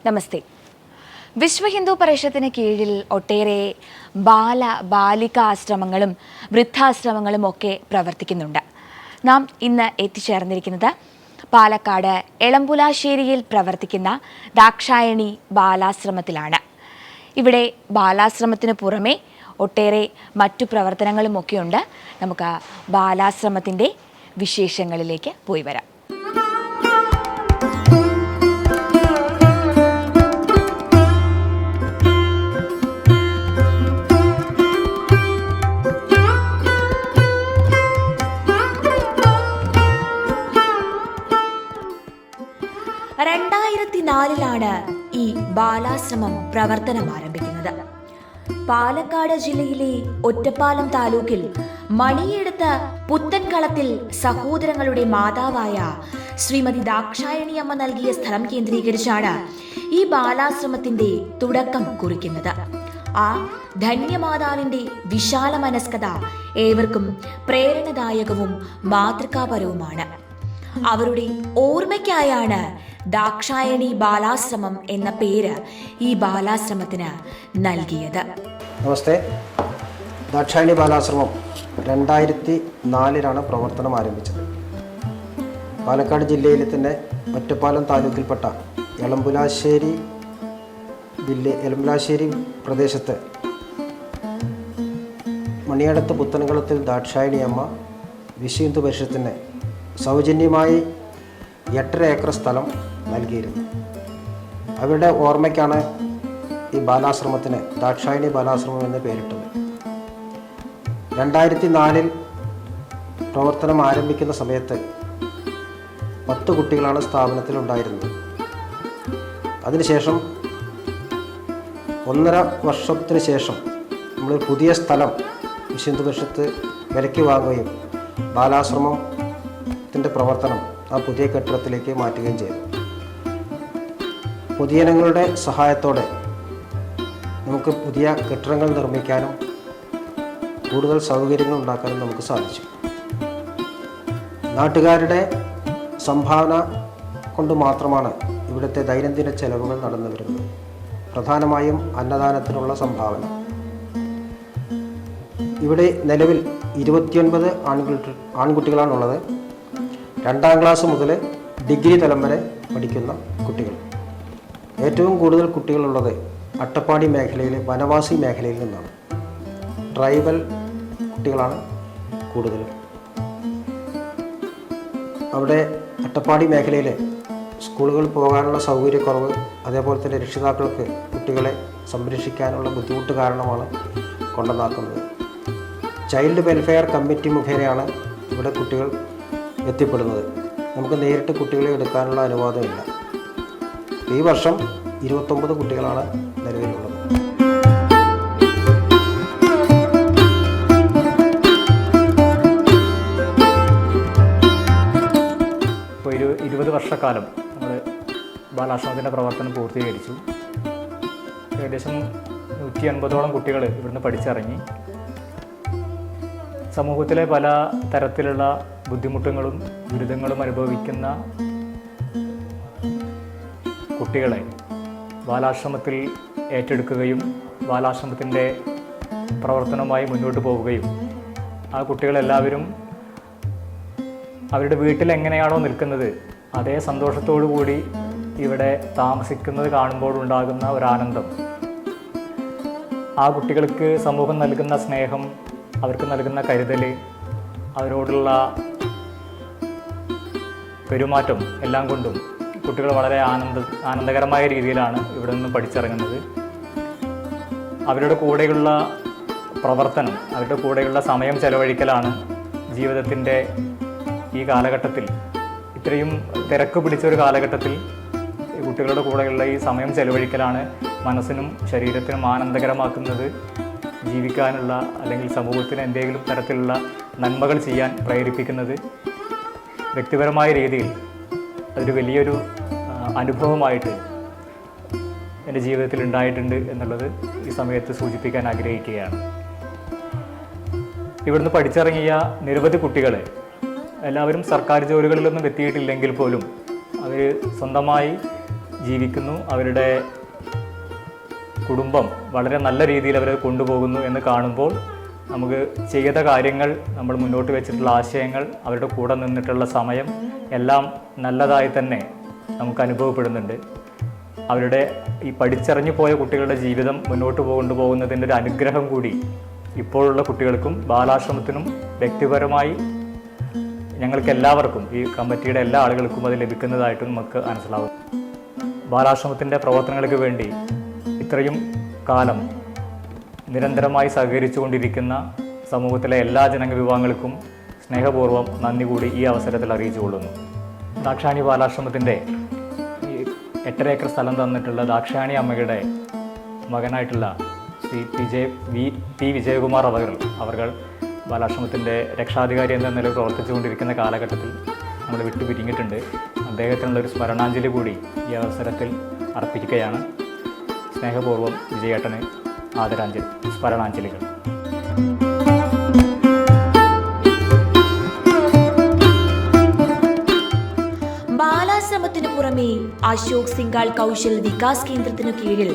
നമസ്തേ. വിശ്വ ഹിന്ദു പരിഷത്തിന് കീഴിൽ ഒട്ടേറെ ബാലികാശ്രമങ്ങളും വൃദ്ധാശ്രമങ്ങളും ഒക്കെ പ്രവർത്തിക്കുന്നുണ്ട്. നാം ഇന്ന് എത്തിച്ചേർന്നിരിക്കുന്നത് പാലക്കാട് എളമ്പുലാശ്ശേരിയിൽ പ്രവർത്തിക്കുന്ന ദാക്ഷായണി ബാലാശ്രമത്തിലാണ്. ഇവിടെ ബാലാശ്രമത്തിന് പുറമെ ഒട്ടേറെ മറ്റു പ്രവർത്തനങ്ങളുമൊക്കെയുണ്ട്. നമുക്ക് ബാലാശ്രമത്തിൻ്റെ വിശേഷങ്ങളിലേക്ക് പോയി വരാം. ലാണ് ഈ ബാലാശ്രമം പ്രവർത്തനം ആരംഭിക്കുന്നത്. പാലക്കാട് ജില്ലയിലെ ഒറ്റപ്പാലം താലൂക്കിൽ മണിയെടുത്ത് പുത്തൻകളത്തിൽ സഹോദരങ്ങളുടെ മാതാവായ ശ്രീമതി ദാക്ഷായണി അമ്മ നൽകിയ സ്ഥലം കേന്ദ്രീകരിച്ചാണ് ഈ ബാലാശ്രമത്തിന്റെ തുടക്കം കുറിക്കുന്നത്. ആ ധന്യമാതാവിന്റെ വിശാല മനസ്കത ഏവർക്കും പ്രേരണദായകവും മാതൃകാപരവുമാണ്. അവരുടെ ഓർമ്മയ്ക്കായാണ് ദാക്ഷായണി ബാലാശ്രമം എന്ന പേര് ഈ ബാലാശ്രമത്തിന് നൽകിയത്. നമസ്തേ. ദാക്ഷായണി ബാലാശ്രമം 2004 പ്രവർത്തനം ആരംഭിച്ചത്. പാലക്കാട് ജില്ലയിലെ തന്നെ ഒറ്റപ്പാലം താലൂക്കിൽപ്പെട്ട എളമ്പുലാശ്ശേരി പ്രദേശത്ത് മണിയടത്ത് പുത്തൻകുളത്തിൽ ദാക്ഷായണി അമ്മ വിശ്വ ഹിന്ദു പരിഷത്തിന് സൗജന്യമായി 8.5 ഏക്കർ സ്ഥലം നൽകിയിരുന്നു. അവരുടെ ഓർമ്മയ്ക്കാണ് ഈ ബാലാശ്രമത്തിന് ദാക്ഷായണി ബാലാശ്രമം എന്ന് പേരിട്ടത്. 2004 പ്രവർത്തനം ആരംഭിക്കുന്ന സമയത്ത് 10 കുട്ടികളാണ് സ്ഥാപനത്തിൽ ഉണ്ടായിരുന്നത്. അതിനുശേഷം 1.5 വർഷത്തിന് ശേഷം നമ്മൾ പുതിയ സ്ഥലം വിശ്വ ഹിന്ദു പരിഷത്ത് വിലയ്ക്ക് വാങ്ങുകയും ബാലാശ്രമത്തിൻ്റെ പ്രവർത്തനം ആ പുതിയ കെട്ടിടത്തിലേക്ക് മാറ്റുകയും ചെയ്തു. പൊതുജനങ്ങളുടെ സഹായത്തോടെ നമുക്ക് പുതിയ കെട്ടിടങ്ങൾ നിർമ്മിക്കാനും കൂടുതൽ സൗകര്യങ്ങൾ ഉണ്ടാക്കാനും നമുക്ക് സാധിച്ചു. നാട്ടുകാരുടെ സംഭാവന കൊണ്ട് മാത്രമാണ് ഇവിടുത്തെ ദൈനംദിന ചെലവുകൾ നടന്നു വരുന്നത്. പ്രധാനമായും അന്നദാനത്തിനുള്ള സംഭാവന. ഇവിടെ നിലവിൽ 29 ആൺകുട്ടികളാണുള്ളത്. 2ാം ക്ലാസ് മുതൽ ഡിഗ്രി തലം വരെ പഠിക്കുന്ന കുട്ടികൾ. ഏറ്റവും കൂടുതൽ കുട്ടികളുള്ളത് അട്ടപ്പാടി മേഖലയിലെ വനവാസി മേഖലയിൽ നിന്നാണ്. ട്രൈബൽ കുട്ടികളാണ് കൂടുതലും. അവിടെ അട്ടപ്പാടി മേഖലയിലെ സ്കൂളുകൾ പോകാനുള്ള സൗകര്യക്കുറവ്, അതേപോലെ തന്നെ രക്ഷിതാക്കൾക്ക് കുട്ടികളെ സംരക്ഷിക്കാനുള്ള ബുദ്ധിമുട്ട് കാരണമാണ് കൊണ്ടുവന്നാക്കുന്നത്. ചൈൽഡ് വെൽഫെയർ കമ്മിറ്റി മുഖേനയാണ് ഇവിടെ കുട്ടികൾ എത്തിപ്പെടുന്നത്. നമുക്ക് നേരിട്ട് കുട്ടികളെ എടുക്കാനുള്ള അനുവാദമില്ല. ഈ വർഷം 29 കുട്ടികളാണ് നിലവിലുള്ളത്. ഇപ്പോൾ 20 വർഷക്കാലം നമ്മൾ ബാലാശ്രമത്തിൻ്റെ പ്രവർത്തനം പൂർത്തീകരിച്ചു. ഏകദേശം 180ഓളം കുട്ടികൾ ഇവിടുന്ന് പഠിച്ചിറങ്ങി. സമൂഹത്തിലെ പല തരത്തിലുള്ള ബുദ്ധിമുട്ടുകളും ദുരിതങ്ങളും അനുഭവിക്കുന്ന കുട്ടികളെ ബാലാശ്രമത്തിൽ ഏറ്റെടുക്കുകയും ബാലാശ്രമത്തിൻ്റെ പ്രവർത്തനവുമായി മുന്നോട്ട് പോവുകയും ആ കുട്ടികളെല്ലാവരും അവരുടെ വീട്ടിൽ എങ്ങനെയാണോ നിൽക്കുന്നത് അതേ സന്തോഷത്തോടു കൂടി ഇവിടെ താമസിക്കുന്നത് കാണുമ്പോഴുണ്ടാകുന്ന ഒരാനന്ദം, ആ കുട്ടികൾക്ക് സമൂഹം നൽകുന്ന സ്നേഹം, അവർക്ക് നൽകുന്ന കരുതൽ, അവരോടുള്ള പെരുമാറ്റം എല്ലാം കൊണ്ടും കുട്ടികൾ വളരെ ആനന്ദകരമായ രീതിയിലാണ് ഇവിടെ നിന്ന് പഠിച്ചിറങ്ങുന്നത്. അവരുടെ കൂടെയുള്ള പ്രവർത്തനം, അവരുടെ കൂടെയുള്ള സമയം ചെലവഴിക്കലാണ് ജീവിതത്തിൻ്റെ ഈ കാലഘട്ടത്തിൽ, ഇത്രയും തിരക്ക് പിടിച്ചൊരു കാലഘട്ടത്തിൽ കുട്ടികളുടെ കൂടെയുള്ള ഈ സമയം ചെലവഴിക്കലാണ് മനസ്സിനും ശരീരത്തിനും ആനന്ദകരമാക്കുന്നത്. ജീവിക്കാനുള്ള അല്ലെങ്കിൽ സമൂഹത്തിന് എന്തെങ്കിലും തരത്തിലുള്ള നന്മകൾ ചെയ്യാൻ പ്രേരിപ്പിക്കുന്നത്. വ്യക്തിപരമായ രീതിയിൽ അതൊരു വലിയൊരു അനുഭവമായിട്ട് എൻ്റെ ജീവിതത്തിൽ ഉണ്ടായിട്ടുണ്ട് എന്നുള്ളത് ഈ സമയത്ത് സൂചിപ്പിക്കാൻ ആഗ്രഹിക്കുകയാണ്. ഇവിടുന്ന് പഠിച്ചിറങ്ങിയ നിരവധി കുട്ടികളെ എല്ലാവരും സർക്കാർ ജോലികളിലൊന്നും എത്തിയിട്ടില്ലെങ്കിൽ പോലും അവർ സ്വന്തമായി ജീവിക്കുന്നു, അവരുടെ കുടുംബം വളരെ നല്ല രീതിയിൽ അവരെ കൊണ്ടുപോകുന്നു എന്ന് കാണുമ്പോൾ നമുക്ക് ചെയ്ത കാര്യങ്ങൾ, നമ്മൾ മുന്നോട്ട് വെച്ചിട്ടുള്ള ആശയങ്ങൾ, അവരുടെ കൂടെ നിന്നിട്ടുള്ള സമയം എല്ലാം നല്ലതായി തന്നെ നമുക്ക് അനുഭവപ്പെടുന്നുണ്ട്. അവരുടെ ഈ പഠിച്ചറിഞ്ഞു പോയ കുട്ടികളുടെ ജീവിതം മുന്നോട്ട് കൊണ്ടുപോകുന്നതിൻ്റെ ഒരു അനുഗ്രഹം കൂടി ഇപ്പോഴുള്ള കുട്ടികൾക്കും ബാലാശ്രമത്തിനും വ്യക്തിപരമായി ഞങ്ങൾക്ക് എല്ലാവർക്കും, ഈ കമ്മിറ്റിയുടെ എല്ലാ ആളുകൾക്കും അത് ലഭിക്കുന്നതായിട്ടും നമുക്ക് മനസ്സിലാവും. ബാലാശ്രമത്തിൻ്റെ പ്രവർത്തനങ്ങൾക്ക് വേണ്ടി ഇത്രയും കാലം നിരന്തരമായി സഹകരിച്ചുകൊണ്ടിരിക്കുന്ന സമൂഹത്തിലെ എല്ലാ ജനവിഭാഗങ്ങൾക്കും സ്നേഹപൂർവ്വം നന്ദി കൂടി ഈ അവസരത്തിൽ അറിയിച്ചുകൊള്ളുന്നു. ദാക്ഷായണി ബാലാശ്രമത്തിൻ്റെ 8 ഏക്കർ സ്ഥലം തന്നിട്ടുള്ള ദാക്ഷായണി അമ്മയുടെ മകനായിട്ടുള്ള ശ്രീ പി വിജയകുമാർ അവർ ബാലാശ്രമത്തിൻ്റെ രക്ഷാധികാരി എന്ന നിലയിൽ പ്രവർത്തിച്ചുകൊണ്ടിരിക്കുന്ന കാലഘട്ടത്തിൽ നമ്മൾ വിട്ടുപിരിഞ്ഞിട്ടുണ്ട്. അദ്ദേഹത്തിനുള്ളൊരു സ്മരണാഞ്ജലി കൂടി ഈ അവസരത്തിൽ അർപ്പിക്കുകയാണ്. സ്നേഹപൂർവ്വം വിജയേട്ടന് സ്മരണാഞ്ജലികൾ. ബാലാശ്രമത്തിനു പുറമെ അശോക് സിംഗാൾ കൗശൽ വികാസ് കേന്ദ്രത്തിനു കീഴിൽ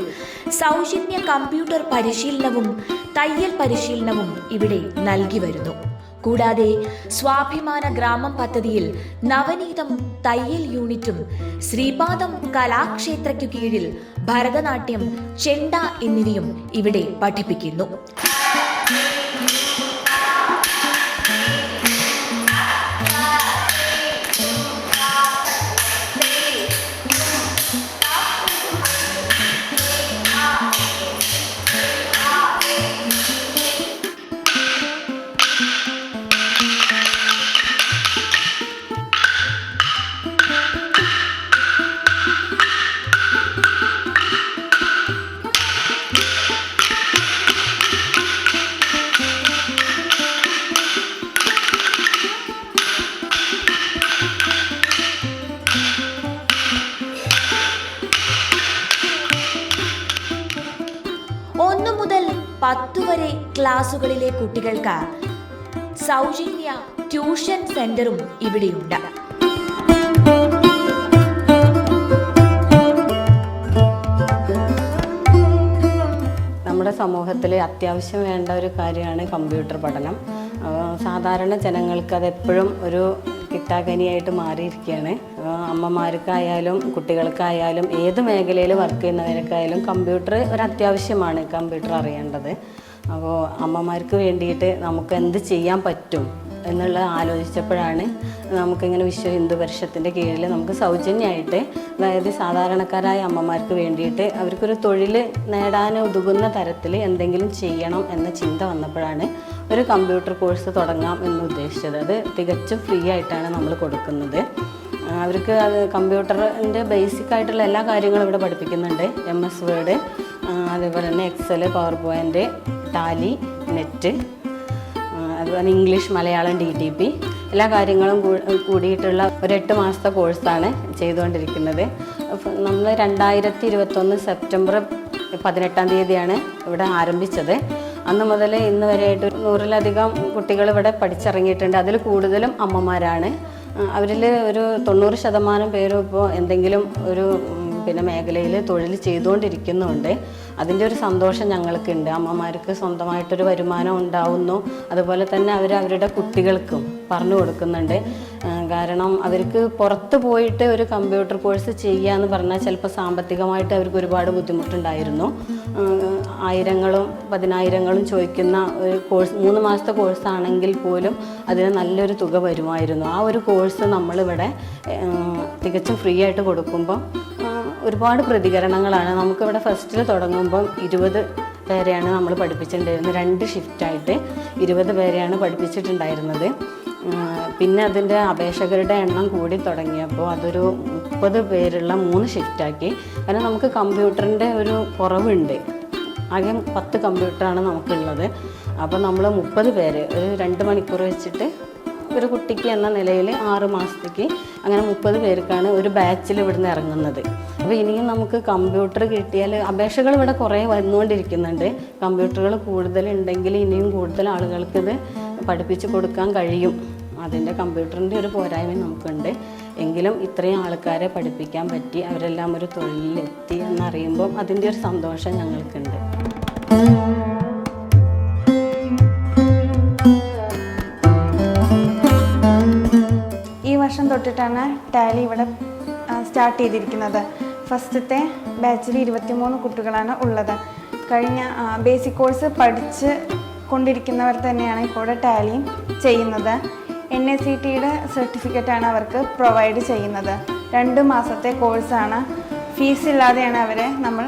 സൗജന്യ കമ്പ്യൂട്ടർ പരിശീലനവും തയ്യൽ പരിശീലനവും ഇവിടെ നൽകി വരുന്നു. കൂടാതെ സ്വാഭിമാന ഗ്രാമം പദ്ധതിയിൽ നവനീതം തയ്യൽ യൂണിറ്റും ശ്രീപാദം കലാക്ഷേത്രയ്ക്കു കീഴിൽ ഭരതനാട്യം, ചെണ്ട എന്നിവയും ഇവിടെ പഠിപ്പിക്കുന്നു. മുതൽ 10 വരെ ക്ലാസുകളിലെ കുട്ടികൾക്ക് സൗജന്യ ട്യൂഷൻ സെന്ററും ഇവിടെയുണ്ട്. നമ്മുടെ സമൂഹത്തിൽ അത്യാവശ്യം വേണ്ട ഒരു കാര്യമാണ് കമ്പ്യൂട്ടർ പഠനം. സാധാരണ ജനങ്ങൾക്ക് അതെപ്പോഴും ഒരു കിട്ടാക്കനിയായിട്ട് മാറിയിരിക്കുകയാണ്. അമ്മമാർക്കായാലും കുട്ടികൾക്കായാലും ഏത് മേഖലയിൽ വർക്ക് ചെയ്യുന്നവർക്കായാലും കമ്പ്യൂട്ടർ ഒരു അത്യാവശ്യമാണ്, കമ്പ്യൂട്ടർ അറിയേണ്ടത്. അപ്പോൾ അമ്മമാർക്ക് വേണ്ടിയിട്ട് നമുക്ക് എന്ത് ചെയ്യാൻ പറ്റും എന്നുള്ള ആലോചിച്ചപ്പോഴാണ് നമുക്കിങ്ങനെ വിശ്വ ഹിന്ദു പരിഷത്തിൻ്റെ കീഴിൽ നമുക്ക് സൗജന്യമായിട്ട്, അതായത് സാധാരണക്കാരായ അമ്മമാർക്ക് വേണ്ടിയിട്ട് അവർക്കൊരു തൊഴിൽ നേടാൻ ഉതകുന്ന തരത്തിൽ എന്തെങ്കിലും ചെയ്യണം എന്ന ചിന്ത വന്നപ്പോഴാണ് ഒരു കമ്പ്യൂട്ടർ കോഴ്സ് തുടങ്ങാം എന്ന് ഉദ്ദേശിച്ചത്. അത് തികച്ചും ഫ്രീ ആയിട്ടാണ് നമ്മൾ കൊടുക്കുന്നത്. അവർക്ക് അത് കമ്പ്യൂട്ടറിൻ്റെ ബേസിക് ആയിട്ടുള്ള എല്ലാ കാര്യങ്ങളും ഇവിടെ പഠിപ്പിക്കുന്നുണ്ട്. MS വേർഡ്, അതേപോലെ തന്നെ Excel, PowerPoint, Tally, net, അതുപോലെ ഇംഗ്ലീഷ്, മലയാളം, DTP എല്ലാ കാര്യങ്ങളും കൂടിയിട്ടുള്ള ഒരു 8 മാസത്തെ കോഴ്സാണ് ചെയ്തുകൊണ്ടിരിക്കുന്നത്. നമ്മൾ 2021 സെപ്റ്റംബർ 18-ാം തീയതിയാണ് ഇവിടെ ആരംഭിച്ചത്. അന്ന് മുതൽ ഇന്ന് വരെയായിട്ട് 100-ലധികം കുട്ടികൾ ഇവിടെ പഠിച്ചിറങ്ങിയിട്ടുണ്ട്. അതിൽ കൂടുതലും അമ്മമാരാണ്. അവരിൽ ഒരു 90% പേരും ഇപ്പോൾ എന്തെങ്കിലും ഒരു മേഖലയിൽ തൊഴിൽ ചെയ്തുകൊണ്ടിരിക്കുന്നുണ്ട്. അതിൻ്റെ ഒരു സന്തോഷം ഞങ്ങൾക്കുണ്ട്. അമ്മമാർക്ക് സ്വന്തമായിട്ടൊരു വരുമാനം ഉണ്ടാവുന്നു. അതുപോലെ തന്നെ അവരുടെ കുട്ടികൾക്കും പറഞ്ഞു കൊടുക്കുന്നുണ്ട്. കാരണം അവർക്ക് പുറത്ത് പോയിട്ട് ഒരു കമ്പ്യൂട്ടർ കോഴ്സ് ചെയ്യുക പറഞ്ഞാൽ ചിലപ്പോൾ സാമ്പത്തികമായിട്ട് അവർക്ക് ഒരുപാട് ബുദ്ധിമുട്ടുണ്ടായിരുന്നു. 1000-ങ്ങളും 10,000-ങ്ങളും ചോദിക്കുന്ന ഒരു കോഴ്സ് 3 മാസത്തെ കോഴ്സാണെങ്കിൽ പോലും അതിന് നല്ലൊരു തുക വരുമായിരുന്നു. ആ ഒരു കോഴ്സ് നമ്മളിവിടെ തികച്ചും ഫ്രീ ആയിട്ട് കൊടുക്കുമ്പോൾ ഒരുപാട് പ്രതികരണങ്ങളാണ്. നമുക്കിവിടെ ഫസ്റ്റിൽ തുടങ്ങുമ്പം 20 പേരെയാണ് നമ്മൾ പഠിപ്പിച്ചിട്ടുണ്ടായിരുന്നത്. 2 ഷിഫ്റ്റായിട്ട് 20 പേരെയാണ് പഠിപ്പിച്ചിട്ടുണ്ടായിരുന്നത്. പിന്നെ അതിൻ്റെ അപേക്ഷകരുടെ എണ്ണം കൂടി തുടങ്ങിയപ്പോൾ അതൊരു 30 പേരുള്ള 3 ഷിഫ്റ്റാക്കി. കാരണം നമുക്ക് കമ്പ്യൂട്ടറിൻ്റെ ഒരു കുറവുണ്ട്. ആകെ 10 കമ്പ്യൂട്ടറാണ് നമുക്കുള്ളത്. അപ്പോൾ നമ്മൾ 30 പേര് ഒരു 2 മണിക്കൂർ വെച്ചിട്ട് ഒരു കുട്ടിക്ക് എന്ന നിലയിൽ 6 മാസത്തേക്ക് അങ്ങനെ 30 പേർക്കാണ് ഒരു ബാച്ചിൽ ഇവിടുന്ന് ഇറങ്ങുന്നത്. അപ്പോൾ ഇനിയും നമുക്ക് കമ്പ്യൂട്ടർ കിട്ടിയാൽ, അപേക്ഷകൾ ഇവിടെ കുറേ വന്നുകൊണ്ടിരിക്കുന്നുണ്ട്. കമ്പ്യൂട്ടറുകൾ കൂടുതലുണ്ടെങ്കിൽ ഇനിയും കൂടുതൽ ആളുകൾക്കിത് പഠിപ്പിച്ച് കൊടുക്കാൻ കഴിയും. അതിൻ്റെ കമ്പ്യൂട്ടറിൻ്റെ ഒരു പോരായ്മ നമുക്കുണ്ട്. എങ്കിലും ഇത്രയും ആൾക്കാരെ പഠിപ്പിക്കാൻ പറ്റി, അവരെല്ലാം ഒരു തൊഴിലിലെത്തി എന്നറിയുമ്പം അതിൻ്റെ ഒരു സന്തോഷം ഞങ്ങൾക്കുണ്ട്. ഈ വർഷം തൊട്ടിട്ടാണ് ടാലി ഇവിടെ സ്റ്റാർട്ട് ചെയ്തിരിക്കുന്നത്. ഫസ്റ്റത്തെ ബാച്ചിൽ 23 കുട്ടികളാണ് ഉള്ളത്. കഴിഞ്ഞ ബേസിക് കോഴ്സ് പഠിച്ച് കൊണ്ടിരിക്കുന്നവർ തന്നെയാണ് ഇപ്പോൾ ടാലിയും ചെയ്യുന്നത്. NACTയുടെ സർട്ടിഫിക്കറ്റാണ് അവർക്ക് പ്രൊവൈഡ് ചെയ്യുന്നത്. 2 മാസത്തെ കോഴ്സാണ്. ഫീസ് ഇല്ലാതെയാണ് അവരെ നമ്മൾ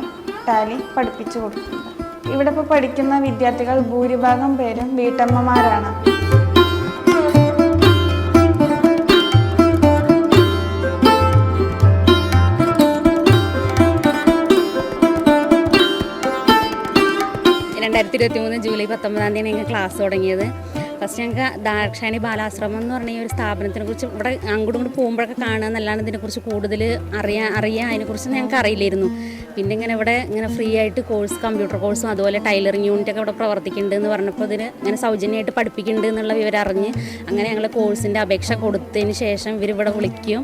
ടാലി പഠിപ്പിച്ചു കൊടുക്കുന്നത്. ഇവിടെ ഇപ്പോൾ പഠിക്കുന്ന വിദ്യാർത്ഥികൾ ഭൂരിഭാഗം പേരും വീട്ടമ്മമാരാണ്. ജൂലൈ 19 ഞങ്ങൾക്ക് ക്ലാസ് തുടങ്ങിയത്. ഫസ്റ്റ് ഞങ്ങൾക്ക് ദാക്ഷായണി ബാലാശ്രമം എന്ന് പറഞ്ഞ ഈ ഒരു സ്ഥാപനത്തിനെ കുറിച്ച് ഇവിടെ അങ്ങോട്ടും ഇങ്ങോട്ട് പോകുമ്പോഴൊക്കെ കാണുക എന്നല്ലാണ്ട് ഇതിനെക്കുറിച്ച് കൂടുതൽ അറിയാൻ അതിനെക്കുറിച്ച് ഞങ്ങൾക്ക് അറിയില്ലായിരുന്നു. പിന്നെ ഇങ്ങനെ ഫ്രീ ആയിട്ട് കോഴ്സ്, കമ്പ്യൂട്ടർ കോഴ്സും അതുപോലെ ടൈലറിങ് യൂണിറ്റൊക്കെ ഇവിടെ പ്രവർത്തിക്കുന്നുണ്ട് എന്ന് പറഞ്ഞപ്പോൾ ഇതിന് ഇങ്ങനെ സൗജന്യമായിട്ട് പഠിപ്പിക്കുന്നുണ്ട് എന്നുള്ള വിവരം അറിഞ്ഞ് അങ്ങനെ ഞങ്ങൾ കോഴ്സിൻ്റെ അപേക്ഷ കൊടുത്തതിന് ശേഷം ഇവരിവിടെ വിളിക്കും.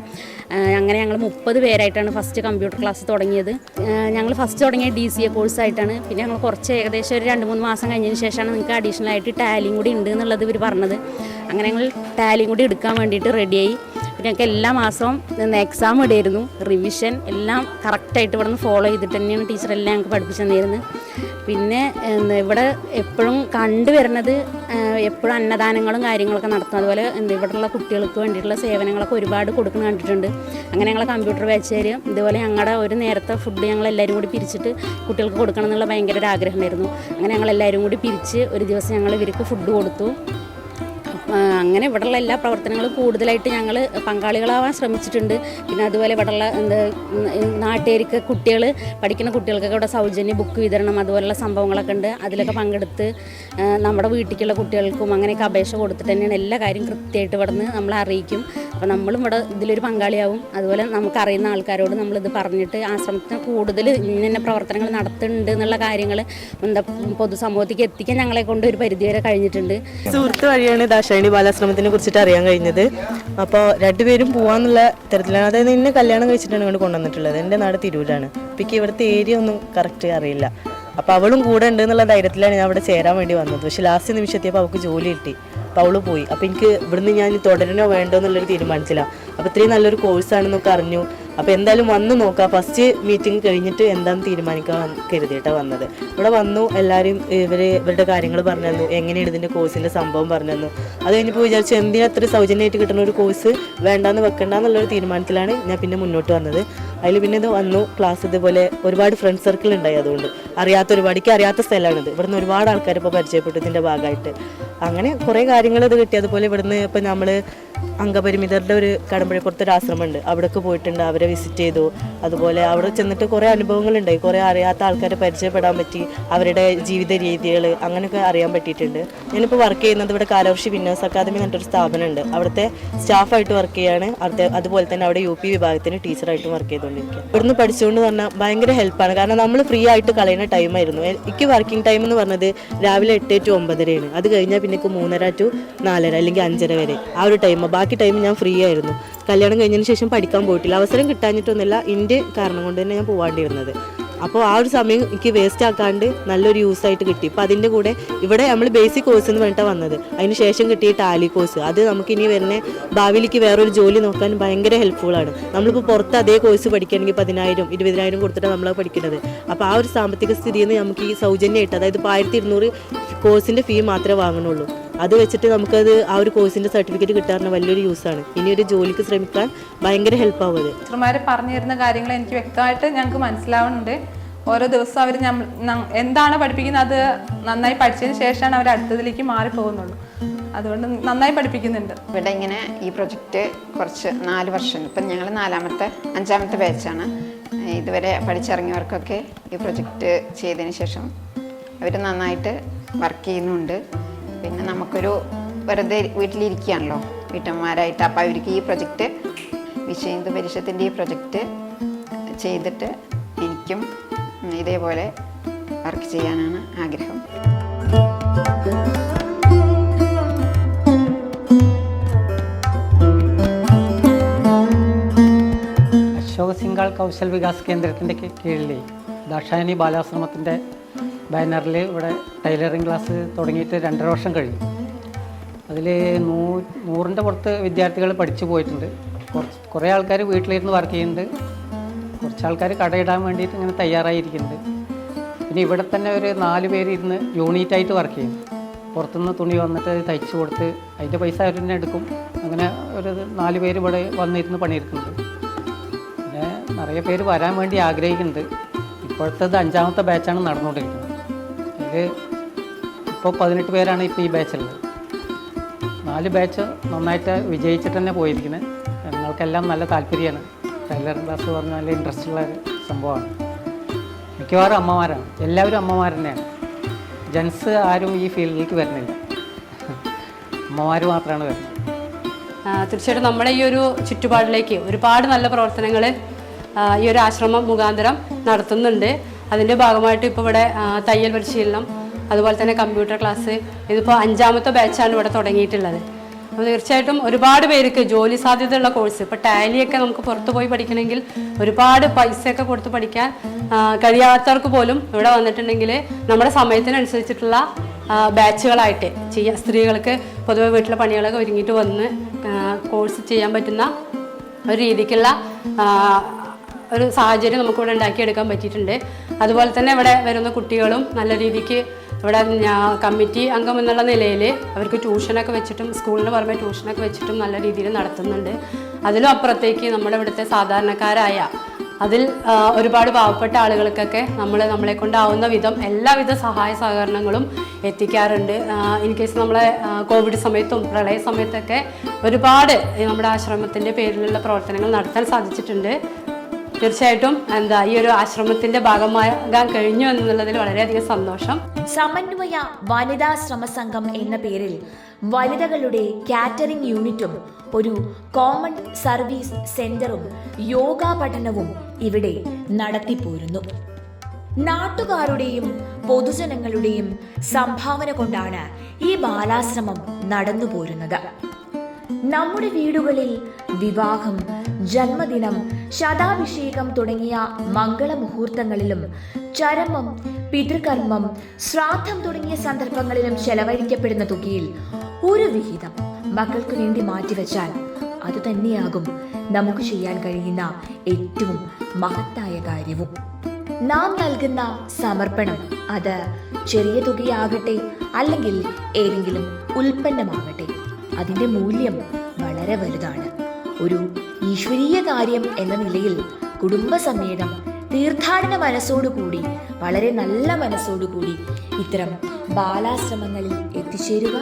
അങ്ങനെ ഞങ്ങൾ 30 പേരായിട്ടാണ് ഫസ്റ്റ് കമ്പ്യൂട്ടർ ക്ലാസ് തുടങ്ങിയത്. ഞങ്ങൾ ഫസ്റ്റ് തുടങ്ങിയ DCA കോഴ്സായിട്ടാണ്. പിന്നെ ഞങ്ങൾ കുറച്ച് ഏകദേശം ഒരു 2-3 മാസം കഴിഞ്ഞതിന് ശേഷമാണ് നിങ്ങൾക്ക് അഡീഷണൽ ആയിട്ട് ടാലിയും കൂടി ഉണ്ട് എന്നുള്ളത് ഇവർ പറഞ്ഞത്. അങ്ങനെ ഞങ്ങൾ ടാലിയും കൂടി എടുക്കാൻ വേണ്ടിയിട്ട് റെഡിയായി. പിന്നെ ഞങ്ങൾക്ക് എല്ലാ മാസവും എക്സാം ഇടായിരുന്നു, റിവിഷൻ എല്ലാം കറക്റ്റായിട്ട് ഇവിടെ നിന്ന് ഫോളോ ചെയ്തിട്ട് തന്നെയാണ് ടീച്ചറെല്ലാം ഞങ്ങൾക്ക് പഠിപ്പിച്ചു തന്നിരുന്നത്. പിന്നെ ഇവിടെ എപ്പോഴും കണ്ടുവരുന്നത് എപ്പോഴും അന്നദാനങ്ങളും കാര്യങ്ങളൊക്കെ നടത്തും. അതുപോലെ ഇവിടെയുള്ള കുട്ടികൾക്ക് വേണ്ടിയിട്ടുള്ള സേവനങ്ങളൊക്കെ ഒരുപാട് കൊടുക്കുന്നത് കണ്ടിട്ടുണ്ട്. അങ്ങനെ ഞങ്ങൾ കമ്പ്യൂട്ടർ ബാച്ചുകാർ ഇതുപോലെ ഞങ്ങളുടെ ഒരു നേരത്തെ ഫുഡ് ഞങ്ങളെല്ലാവരും കൂടി പിരിച്ചിട്ട് കുട്ടികൾക്ക് കൊടുക്കണം എന്നുള്ള ഭയങ്കര ഒരു ആഗ്രഹം ഉണ്ടായിരുന്നു. അങ്ങനെ ഞങ്ങളെല്ലാവരും കൂടി പിരിച്ച് ഒരു ദിവസം ഞങ്ങൾ ഇവർക്ക് ഫുഡ് കൊടുത്തു. അങ്ങനെ ഇവിടെയുള്ള എല്ലാ പ്രവർത്തനങ്ങളും കൂടുതലായിട്ട് ഞങ്ങൾ പങ്കാളികളാവാൻ ശ്രമിച്ചിട്ടുണ്ട്. പിന്നെ അതുപോലെ ഇവിടെയുള്ള നാട്ടുകാർക്ക് പഠിക്കുന്ന കുട്ടികൾക്കൊക്കെ ഇവിടെ സൗജന്യ ബുക്ക് വിതരണം അതുപോലുള്ള സംഭവങ്ങളൊക്കെ ഉണ്ട്. അതിലൊക്കെ പങ്കെടുത്ത് നമ്മുടെ വീട്ടിലേക്കുള്ള കുട്ടികൾക്കും അങ്ങനെയൊക്കെ അപേക്ഷ കൊടുത്തിട്ട് തന്നെയാണ് എല്ലാ കാര്യം കൃത്യമായിട്ട് ഇവിടെ നിന്ന് നമ്മളെ അറിയിക്കും. അപ്പോൾ നമ്മളും ഇവിടെ ഇതിലൊരു പങ്കാളിയാവും. അതുപോലെ നമുക്കറിയുന്ന ആൾക്കാരോട് നമ്മളിത് പറഞ്ഞിട്ട് ആശ്രമത്തിന് കൂടുതൽ ഇന്ന പ്രവർത്തനങ്ങൾ നടത്തുന്നുണ്ട് എന്നുള്ള കാര്യങ്ങൾ പൊതുസമൂഹത്തേക്ക് എത്തിക്കാൻ ഞങ്ങളെ കൊണ്ട് ഒരു പരിധിവരെ കഴിഞ്ഞിട്ടുണ്ട്. സുഹൃത്ത് വഴിയാണ് ദാക്ഷായണി ബാലാശ്രമത്തിനെ കുറിച്ചിട്ട് അറിയാൻ കഴിഞ്ഞത്. അപ്പോൾ രണ്ടുപേരും പോകാന്നുള്ള തരത്തിലാണ്. അതായത് എന്നെ കല്യാണം കഴിച്ചിട്ടാണ് ഇങ്ങോട്ട് കൊണ്ടുവന്നിട്ടുള്ളത്. എൻ്റെ നാട് തിരൂരാണ്. അപ്പോൾ എനിക്ക് ഇവിടുത്തെ ഏരിയ ഒന്നും കറക്റ്റ് അറിയില്ല. അപ്പോൾ അവളും കൂടെ ഉണ്ട് എന്നുള്ള ധൈര്യത്തിലാണ് ഞാൻ അവിടെ ചേരാൻ വേണ്ടി വന്നത്. പക്ഷേ ലാസ്റ്റ് നിമിഷത്തിയപ്പോൾ അവൾക്ക് ജോലി കിട്ടി. അപ്പോൾ അവൾ പോയി. അപ്പോൾ എനിക്ക് ഇവിടുന്ന് ഞാൻ തുടരണോ വേണ്ടോ എന്നുള്ളൊരു തീരുമാനിച്ചില്ല. അപ്പോൾ ഇത്രയും നല്ലൊരു കോഴ്സാണെന്നൊക്കെ അറിഞ്ഞു. അപ്പോൾ എന്തായാലും വന്ന് നോക്കാം, ഫസ്റ്റ് മീറ്റിംഗ് കഴിഞ്ഞിട്ട് എന്താണെന്ന് തീരുമാനിക്കാൻ കരുതിയിട്ടാണ് വന്നത്. ഇവിടെ വന്നു, എല്ലാവരും ഇവരുടെ കാര്യങ്ങൾ പറഞ്ഞു തന്നു, എങ്ങനെയാണ് ഇതിൻ്റെ കോഴ്സിൻ്റെ സംഭവം പറഞ്ഞു തന്നു. അത് കഴിഞ്ഞപ്പോൾ വിചാരിച്ചു എന്തിനാ അത്ര സൗജന്യമായിട്ട് കിട്ടുന്ന ഒരു കോഴ്സ് വേണ്ടാന്ന് വെക്കണ്ടെന്നുള്ളൊരു തീരുമാനത്തിലാണ് ഞാൻ പിന്നെ മുന്നോട്ട് വന്നത്. അതിൽ പിന്നെ ഇത് വന്നു ക്ലാസ്. ഇതുപോലെ ഒരുപാട് ഫ്രണ്ട് സർക്കിൾ ഉണ്ടായി. അതുകൊണ്ട് അറിയാത്ത സ്ഥലമാണിത്. ഇവിടുന്ന് ഒരുപാട് ആൾക്കാർ ഇപ്പോൾ പരിചയപ്പെട്ടു ഇതിൻ്റെ ഭാഗമായിട്ട്. അങ്ങനെ കുറേ കാര്യങ്ങൾ ഇത് കിട്ടി. അതുപോലെ ഇവിടുന്ന് ഇപ്പോൾ നമ്മൾ അംഗപരിമിതരുടെ ഒരു കടമ്പഴിപ്പുറത്തൊരു ആശ്രമമുണ്ട്, അവിടേക്ക് പോയിട്ടുണ്ട്, അവരെ വിസിറ്റ് ചെയ്തു. അതുപോലെ അവിടെ ചെന്നിട്ട് കുറേ അനുഭവങ്ങളുണ്ടായി. കുറേ അറിയാത്ത ആൾക്കാരെ പരിചയപ്പെടാൻ പറ്റി, അവരുടെ ജീവിത രീതികൾ അങ്ങനെയൊക്കെ അറിയാൻ പറ്റിയിട്ടുണ്ട്. ഞാനിപ്പോൾ വർക്ക് ചെയ്യുന്നത് ഇവിടെ കാലവർഷി വിന്നേഴ്സ് അക്കാദമി എന്നിട്ടൊരു സ്ഥാപനമുണ്ട്. അവിടുത്തെ സ്റ്റാഫായിട്ട് വർക്ക് ചെയ്യാണ്. അതുപോലെ തന്നെ അവിടെ UP വിഭാഗത്തിന് ടീച്ചറായിട്ടും വർക്ക് ചെയ്തുകൊണ്ടിരിക്കുക. ഇവിടുന്ന് പഠിച്ചുകൊണ്ട് പറഞ്ഞാൽ ഭയങ്കര ഹെൽപ്പാണ്. കാരണം നമ്മൾ ഫ്രീ ആയിട്ട് കളയുന്ന ടൈമായിരുന്നു. എനിക്ക് വർക്കിംഗ് ടൈം എന്ന് പറഞ്ഞത് രാവിലെ 8 to 9 അത് കഴിഞ്ഞാൽ പിന്നെ 3:30 to 4:30 അല്ലെങ്കിൽ 5:30 വരെ ആ ഒരു ടൈം. ബാക്കി ടൈം ഞാൻ ഫ്രീ ആയിരുന്നു. കല്യാണം കഴിഞ്ഞതിന് ശേഷം പഠിക്കാൻ പോയിട്ടില്ല. അവസരം കിട്ടാഞ്ഞിട്ടൊന്നുമില്ല, എൻ്റെ കാരണം കൊണ്ട് തന്നെ ഞാൻ പോകാണ്ടിരുന്നത്. അപ്പോൾ ആ ഒരു സമയം എനിക്ക് വേസ്റ്റ് ആക്കാണ്ട് നല്ലൊരു യൂസായിട്ട് കിട്ടി. ഇപ്പോൾ അതിൻ്റെ കൂടെ ഇവിടെ നമ്മൾ ബേസിക് കോഴ്സ് എന്ന് പറഞ്ഞിട്ടാണ് വന്നത്. അതിന് ശേഷം കിട്ടിയ ടാലി കോഴ്സ് അത് നമുക്കിനി വരുന്ന ഭാവിയിലേക്ക് വേറൊരു ജോലി നോക്കാൻ ഭയങ്കര ഹെൽപ്ഫുള്ളാണ്. നമ്മളിപ്പോൾ പുറത്ത് അതേ കോഴ്സ് പഠിക്കുകയാണെങ്കിൽ 10,000 20,000 കൊടുത്തിട്ടാണ് നമ്മൾ പഠിക്കുന്നത്. അപ്പോൾ ആ ഒരു സാമ്പത്തിക സ്ഥിതിയിൽ നിന്ന് നമുക്ക് ഈ സൗജന്യമായിട്ട്, അതായത് ഇപ്പോൾ 1200 കോഴ്സിൻ്റെ ഫീ മാത്രമേ വാങ്ങുന്നുള്ളൂ. അത് വെച്ചിട്ട് നമുക്കത് ആ ഒരു കോഴ്സിൻ്റെ സർട്ടിഫിക്കറ്റ് കിട്ടാറുണ്ട് വലിയൊരു യൂസാണ്. ഇനി ഒരു ജോലിക്ക് ശ്രമിക്കാൻ ഭയങ്കര ഹെൽപ്പാവും അത്. ടീച്ചർമാർ പറഞ്ഞു തരുന്ന കാര്യങ്ങൾ എനിക്ക് വ്യക്തമായിട്ട് ഞങ്ങൾക്ക് മനസ്സിലാവുന്നുണ്ട്. ഓരോ ദിവസവും അവർ എന്താണ് പഠിപ്പിക്കുന്നത് അത് നന്നായി പഠിച്ചതിന് ശേഷമാണ് അവർ അടുത്തതിലേക്ക് മാറിപ്പോകുന്നുള്ളൂ. അതുകൊണ്ട് നന്നായി പഠിപ്പിക്കുന്നുണ്ട്. ഇവിടെ ഇങ്ങനെ ഈ പ്രൊജക്റ്റ് കുറച്ച് 4 വർഷം, ഇപ്പം ഞങ്ങൾ 5ാമത്തെ ബാച്ചാണ്. ഇതുവരെ പഠിച്ചിറങ്ങിയവർക്കൊക്കെ ഈ പ്രൊജക്റ്റ് ചെയ്തതിന് ശേഷം അവർ നന്നായിട്ട് വർക്ക് ചെയ്യുന്നുണ്ട്. പിന്നെ നമുക്കൊരു വെറുതെ വീട്ടിലിരിക്കുകയാണല്ലോ വീട്ടമ്മമാരായിട്ട്. അപ്പോൾ അവർക്ക് ഈ പ്രൊജക്റ്റ് വിശ്വ ഹിന്ദു പരിഷത്തിൻ്റെ ഈ പ്രൊജക്റ്റ് ചെയ്തിട്ട് എനിക്കും ഇതേപോലെ വർക്ക് ചെയ്യാനാണ് ആഗ്രഹം. സിംഗാൾ കൗശൽ വികാസ് കേന്ദ്രത്തിൻ്റെ കീഴിൽ ദാക്ഷായണി ബാലാശ്രമത്തിൻ്റെ ബാനറിൽ ഇവിടെ ടൈലറിങ് ക്ലാസ് തുടങ്ങിയിട്ട് 2.5 വർഷം കഴിഞ്ഞു. അതിൽ 100ൻ്റെ പുറത്ത് വിദ്യാർത്ഥികൾ പഠിച്ചു പോയിട്ടുണ്ട്. കുറേ ആൾക്കാർ വീട്ടിലിരുന്ന് വർക്ക് ചെയ്യുന്നുണ്ട്, കുറച്ച് ആൾക്കാർ കടയിടാൻ വേണ്ടിയിട്ട് ഇങ്ങനെ തയ്യാറായിരിക്കുന്നുണ്ട്. പിന്നെ ഇവിടെ തന്നെ ഒരു 4 പേര് ഇരുന്ന് യൂണിറ്റായിട്ട് വർക്ക് ചെയ്യും. പുറത്തുനിന്ന് തുണി വന്നിട്ട് തയ്ച്ചു കൊടുത്ത് അതിൻ്റെ പൈസ അവർ തന്നെ എടുക്കും. അങ്ങനെ ഒരു 4 പേര് ഇവിടെ വന്നിരുന്ന് പണിയെടുക്കുന്നുണ്ട്. പിന്നെ നിറയെ പേര് വരാൻ വേണ്ടി ആഗ്രഹിക്കുന്നുണ്ട്. ഇപ്പോഴത്തേത് 5ാമത്തെ ബാച്ചാണ് നടന്നുകൊണ്ടിരിക്കുന്നത്. അതിൽ ഇപ്പോൾ 18 പേരാണ് ഇപ്പോൾ ഈ ബാച്ചുള്ളത്. 4 ബാച്ച് നന്നായിട്ട് വിജയിച്ചിട്ട് തന്നെ പോയിരിക്കുന്നത്. ഞങ്ങൾക്കെല്ലാം നല്ല താല്പര്യമാണ്. ടൈലറിംഗ് ക്ലാസ് പറഞ്ഞാൽ നല്ല ഇൻട്രസ്റ്റ് ഉള്ള ഒരു സംഭവമാണ്. മിക്കവാറും അമ്മമാരാണ്, എല്ലാവരും അമ്മമാർ തന്നെയാണ്. ജെൻസ് ആരും ഈ ഫീൽഡിലേക്ക് വരുന്നില്ല, അമ്മമാർ മാത്രമാണ് വരുന്നത്. തീർച്ചയായിട്ടും നമ്മുടെ ഈ ഒരു ചുറ്റുപാടിലേക്ക് ഒരുപാട് നല്ല പ്രവർത്തനങ്ങൾ ഈ ഒരു ആശ്രമം മുഖാന്തരം നടത്തുന്നുണ്ട്. അതിൻ്റെ ഭാഗമായിട്ട് ഇപ്പോൾ ഇവിടെ തയ്യൽ പരിശീലനം, അതുപോലെ തന്നെ കമ്പ്യൂട്ടർ ക്ലാസ്, ഇതിപ്പോൾ 5ാമത്തെ ബാച്ചാണ് ഇവിടെ തുടങ്ങിയിട്ടുള്ളത്. അപ്പോൾ തീർച്ചയായിട്ടും ഒരുപാട് പേർക്ക് ജോലി സാധ്യതയുള്ള കോഴ്സ്, ഇപ്പോൾ ടാലിയൊക്കെ നമുക്ക് പുറത്ത് പോയി പഠിക്കണമെങ്കിൽ ഒരുപാട് പൈസയൊക്കെ കൊടുത്ത് പഠിക്കാൻ കഴിയാത്തവർക്ക് പോലും ഇവിടെ വന്നിട്ടുണ്ടെങ്കിൽ നമ്മുടെ സമയത്തിനനുസരിച്ചിട്ടുള്ള ബാച്ചുകളായിട്ട് ചെയ്യാം. സ്ത്രീകൾക്ക് പൊതുവെ വീട്ടിലെ പണികളൊക്കെ ഒരുങ്ങിയിട്ട് വന്ന് കോഴ്സ് ചെയ്യാൻ പറ്റുന്ന ഒരു രീതിക്കുള്ള ഒരു സാഹചര്യം നമുക്കിവിടെ ഉണ്ടാക്കിയെടുക്കാൻ പറ്റിയിട്ടുണ്ട്. അതുപോലെ തന്നെ ഇവിടെ വരുന്ന കുട്ടികളും നല്ല രീതിക്ക് ഇവിടെ കമ്മിറ്റി അംഗം എന്നുള്ള നിലയിൽ അവർക്ക് ട്യൂഷനൊക്കെ വെച്ചിട്ടും സ്കൂളിന് പുറമെ ട്യൂഷനൊക്കെ വെച്ചിട്ടും നല്ല രീതിയിൽ നടത്തുന്നുണ്ട്. അതിലും അപ്പുറത്തേക്ക് നമ്മുടെ ഇവിടുത്തെ സാധാരണക്കാരായ അതിൽ ഒരുപാട് പാവപ്പെട്ട ആളുകൾക്കൊക്കെ നമ്മളെ കൊണ്ടാവുന്ന വിധം എല്ലാവിധ സഹായ സഹകരണങ്ങളും എത്തിക്കാറുണ്ട്. ഇൻ കേസ് നമ്മളെ കോവിഡ് സമയത്തും പ്രളയ സമയത്തൊക്കെ ഒരുപാട് നമ്മുടെ ആശ്രമത്തിൻ്റെ പേരിലുള്ള പ്രവർത്തനങ്ങൾ നടത്താൻ സാധിച്ചിട്ടുണ്ട്. തീർച്ചയായിട്ടും ഈ ഒരു ആശ്രമത്തിന്റെ ഭാഗമാകാൻ കഴിഞ്ഞു എന്നുള്ളതിൽ വളരെയധികം സന്തോഷം. സമന്വയ വനിതാ ശ്രമസംഘം എന്ന പേരിൽ വനിതകളുടെ കാറ്ററിംഗ് യൂണിറ്റും ഒരു കോമൺ സർവീസ് സെന്ററും യോഗ പഠനവും ഇവിടെ നടത്തിപ്പോരുന്നു. നാട്ടുകാരുടെയും പൊതുജനങ്ങളുടെയും സംഭാവന കൊണ്ടാണ് ഈ ബാലാശ്രമം നടന്നു പോരുന്നത്. നമ്മുടെ വീടുകളിൽ വിവാഹം, ജന്മദിനം, ശതാഭിഷേകം തുടങ്ങിയ മംഗളമുഹൂർത്തങ്ങളിലും ചരമം, പിതൃകർമ്മം, ശ്രാദ്ധം തുടങ്ങിയ സന്ദർഭങ്ങളിലും ചെലവഴിക്കപ്പെടുന്ന തുകയിൽ ഒരു വിഹിതം മക്കൾക്ക് വേണ്ടി മാറ്റിവെച്ചാൽ അതുതന്നെയാകും നമുക്ക് ചെയ്യാൻ കഴിയുന്ന ഏറ്റവും മഹത്തായ കാര്യവും. നാം നൽകുന്ന സമർപ്പണം അത് ചെറിയ തുകയാകട്ടെ അല്ലെങ്കിൽ ഏതെങ്കിലും ഉൽപ്പന്നമാകട്ടെ, അതിൻ്റെ മൂല്യം വളരെ വലുതാണ്. ഒരു ഈശ്വരീയ കാര്യം എന്ന നിലയിൽ കുടുംബസമേതം തീർത്ഥാടന മനസ്സോടുകൂടി, വളരെ നല്ല മനസ്സോടുകൂടി ഇത്തരം ബാലാശ്രമങ്ങളിൽ എത്തിച്ചേരുക,